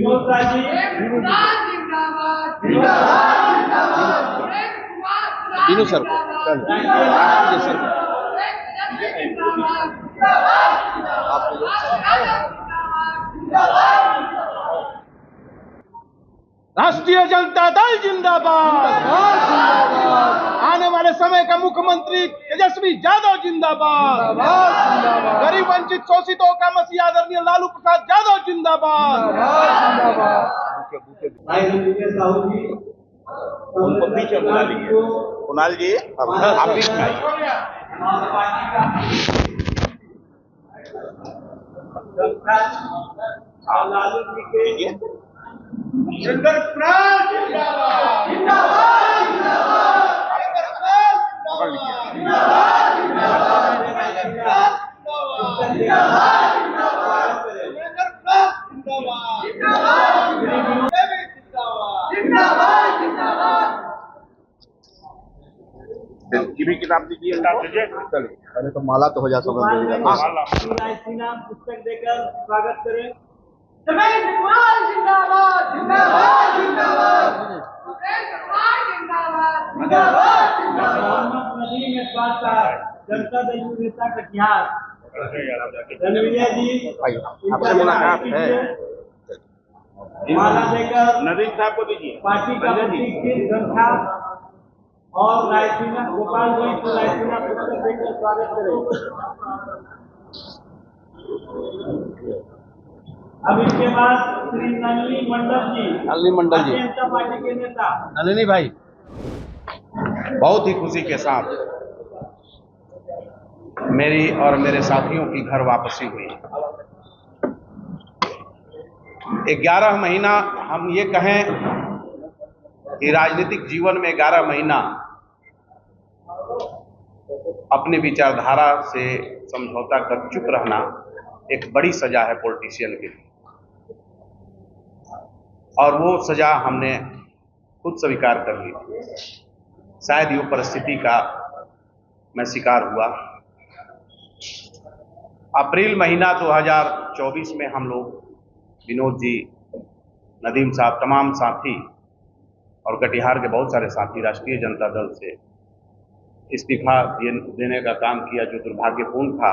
Vinod Rai ji Dinu sir को sir राष्ट्रीय जनता दल जिंदाबाद। आने वाले समय का मुख्यमंत्री तेजस्वी यादव जिंदाबाद। गरीब वंचित शोषितों का मसीहा आदरणीय लालू प्रसाद यादव जिंदाबाद। उनको पीछे बुला लीजिए। कुणाल जी आप बीच में आइए। लालू जी के किताब दीजिए। चलिए, अरे तो माला तो हो जा सब पुस्तक देकर स्वागत करें। जनता दल नेता कटिहार रणविजय जी आपसे मुलाकात है। माला देकर नदीम साहब को दीजिए। पार्टी का प्रतीक ग्रंथा और रायसीना गोपालगंज को रायसीना पुस्तक देकर स्वागत करें। अब इसके बाद श्री नलिनी मंडल जी, जनता पार्टी के नेता। नलिनी भाई, बहुत ही खुशी के साथ मेरी और मेरे साथियों की घर वापसी हुई। 11 महीना, हम ये कहें कि राजनीतिक जीवन में 11 महीना अपने विचारधारा से समझौता कर चुप रहना एक बड़ी सजा है पॉलिटिशियन के लिए, और वो सजा हमने खुद स्वीकार कर ली। शायद ये परिस्थिति का मैं शिकार हुआ। अप्रैल महीना 2024 में हम लोग विनोद जी, नदीम साहब, तमाम साथी और कटिहार के बहुत सारे साथी राष्ट्रीय जनता दल से इस्तीफा देने का काम किया, जो दुर्भाग्यपूर्ण था।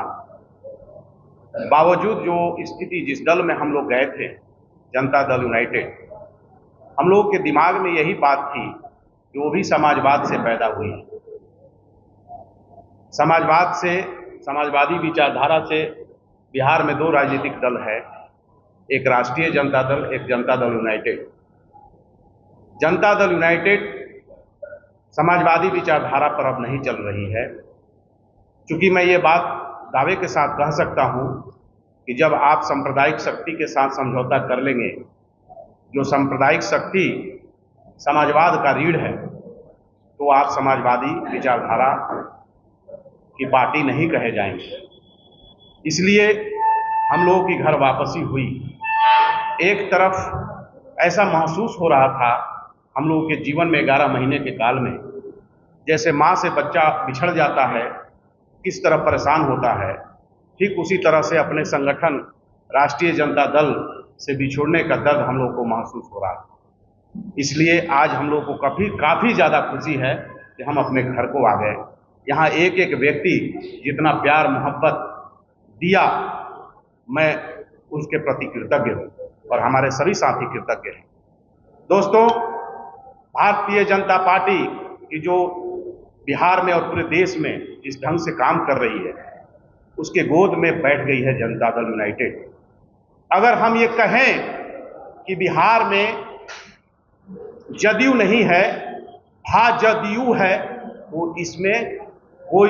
बावजूद जो स्थिति, जिस दल में हम लोग गए थे, जनता दल यूनाइटेड, हम लोग के दिमाग में यही बात थी कि वो भी समाजवाद से पैदा हुई है। समाजवाद से, समाजवादी विचारधारा से बिहार में 2 राजनीतिक दल है, एक राष्ट्रीय जनता दल, एक जनता दल यूनाइटेड। जनता दल यूनाइटेड समाजवादी विचारधारा पर अब नहीं चल रही है। क्योंकि मैं ये बात दावे के साथ कह सकता हूं कि जब आप सांप्रदायिक शक्ति के साथ समझौता कर लेंगे, जो सांप्रदायिक शक्ति समाजवाद का रीढ़ है, तो आप समाजवादी विचारधारा की पार्टी नहीं कहे जाएंगे। इसलिए हम लोगों की घर वापसी हुई। एक तरफ ऐसा महसूस हो रहा था हम लोगों के जीवन में 11 महीने के काल में, जैसे माँ से बच्चा बिछड़ जाता है, किस तरह परेशान होता है, ठीक उसी तरह से अपने संगठन राष्ट्रीय जनता दल से बिछोड़ने का दर्द हम लोग को महसूस हो रहा था। इसलिए आज हम लोग को काफ़ी ज़्यादा खुशी है कि हम अपने घर को आ गए। यहाँ एक एक व्यक्ति जितना प्यार मोहब्बत दिया, मैं उसके प्रति कृतज्ञ हूँ और हमारे सभी साथी कृतज्ञ हैं। दोस्तों, भारतीय जनता पार्टी की जो बिहार में और पूरे देश में जिस ढंग से काम कर रही है, उसके गोद में बैठ गई है जनता दल यूनाइटेड। अगर हम ये कहें कि बिहार में जदयू नहीं है, भाजदयू है, तो इसमें कोई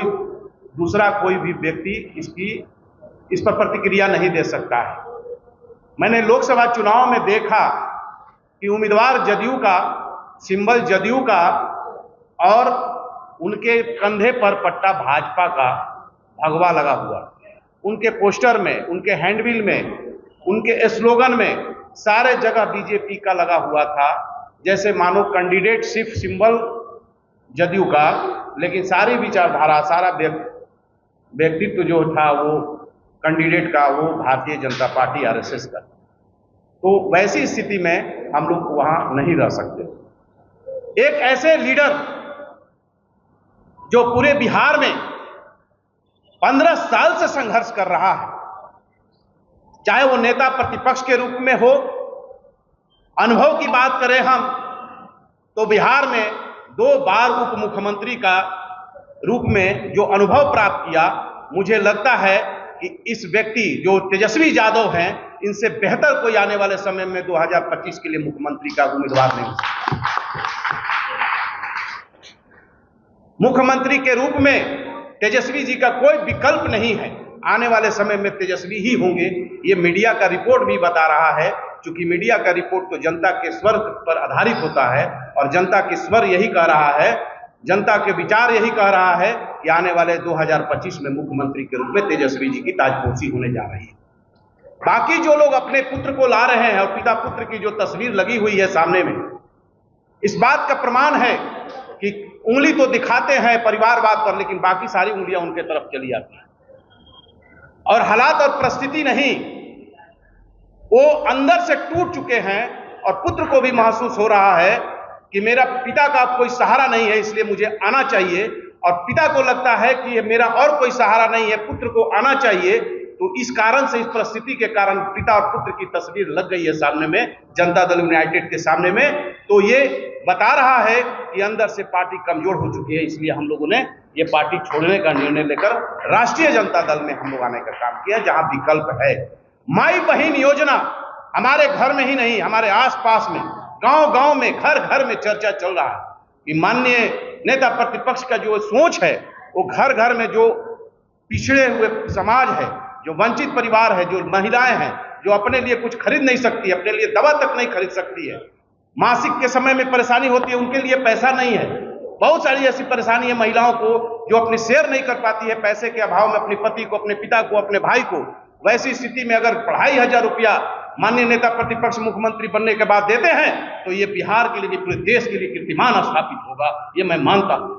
दूसरा कोई भी व्यक्ति इस पर प्रतिक्रिया नहीं दे सकता है। मैंने लोकसभा चुनाव में देखा कि उम्मीदवार जदयू का, सिंबल जदयू का, और उनके कंधे पर पट्टा भाजपा का भगवा लगा हुआ। उनके पोस्टर में, उनके हैंडबिल में, उनके स्लोगन में सारे जगह बीजेपी का लगा हुआ था, जैसे मानो कैंडिडेट सिर्फ सिंबल जदयू का, लेकिन सारी विचारधारा, सारा व्यक्तित्व जो था वो कैंडिडेट का, वो भारतीय जनता पार्टी आरएसएस का। तो वैसी स्थिति में हम लोग वहां नहीं रह सकते। एक ऐसे लीडर जो पूरे बिहार में 15 साल से संघर्ष कर रहा है, चाहे वो नेता प्रतिपक्ष के रूप में हो, अनुभव की बात करें हम तो बिहार में 2 बार उप मुख्यमंत्री का रूप में जो अनुभव प्राप्त किया, मुझे लगता है कि इस व्यक्ति जो तेजस्वी यादव हैं, इनसे बेहतर कोई आने वाले समय में 2025 के लिए मुख्यमंत्री का उम्मीदवार नहीं हो सकता। मुख्यमंत्री के रूप में तेजस्वी जी का कोई विकल्प नहीं है। आने वाले समय में तेजस्वी ही होंगे। ये मीडिया का रिपोर्ट भी बता रहा है, क्योंकि मीडिया का रिपोर्ट तो जनता के स्वर पर आधारित होता है और जनता के स्वर यही कह रहा है, जनता के विचार यही कह रहा है कि आने वाले 2025 में मुख्यमंत्री के रूप में तेजस्वी जी की ताजपोशी होने जा रही है। बाकी जो लोग अपने पुत्र को ला रहे हैं और पिता पुत्र की जो तस्वीर लगी हुई है सामने में, इस बात का प्रमाण है कि उंगली तो दिखाते हैं परिवारवाद पर, लेकिन बाकी सारी उंगलियां उनके तरफ चली जाती हैं और हालात और परिस्थिति नहीं, वो अंदर से टूट चुके हैं और पुत्र को भी महसूस हो रहा है कि मेरा पिता का कोई सहारा नहीं है, इसलिए मुझे आना चाहिए। और पिता को लगता है कि ये मेरा और कोई सहारा नहीं है, पुत्र को आना चाहिए। तो इस कारण से, इस परिस्थिति के कारण पिता और पुत्र की तस्वीर लग गई है सामने में, जनता दल यूनाइटेड के सामने में। तो ये बता रहा है कि अंदर से पार्टी कमजोर हो चुकी है, इसलिए हम लोगों ने ये पार्टी छोड़ने का निर्णय लेकर राष्ट्रीय जनता दल में हम लोग आने का काम किया, जहां विकल्प है। माई बहन योजना हमारे घर में ही नहीं, हमारे आसपास में, गांव गांव में, घर घर में चर्चा चल रहा है कि माननीय नेता प्रतिपक्ष का जो सोच है, वो घर घर में जो पिछड़े हुए समाज है, जो वंचित परिवार है, जो महिलाएं हैं, जो अपने लिए कुछ खरीद नहीं सकती, अपने लिए दवा तक नहीं खरीद सकती है, मासिक के समय में परेशानी होती है, उनके लिए पैसा नहीं है। बहुत सारी ऐसी परेशानी है महिलाओं को जो अपनी शेयर नहीं कर पाती है पैसे के अभाव में, अपने पति को, अपने पिता को, अपने भाई को। वैसी स्थिति में अगर 2500 रुपया माननीय नेता प्रतिपक्ष मुख्यमंत्री बनने के बाद देते हैं, तो ये बिहार के लिए, पूरे देश के लिए कीर्तिमान स्थापित होगा, ये मैं मानता हूं।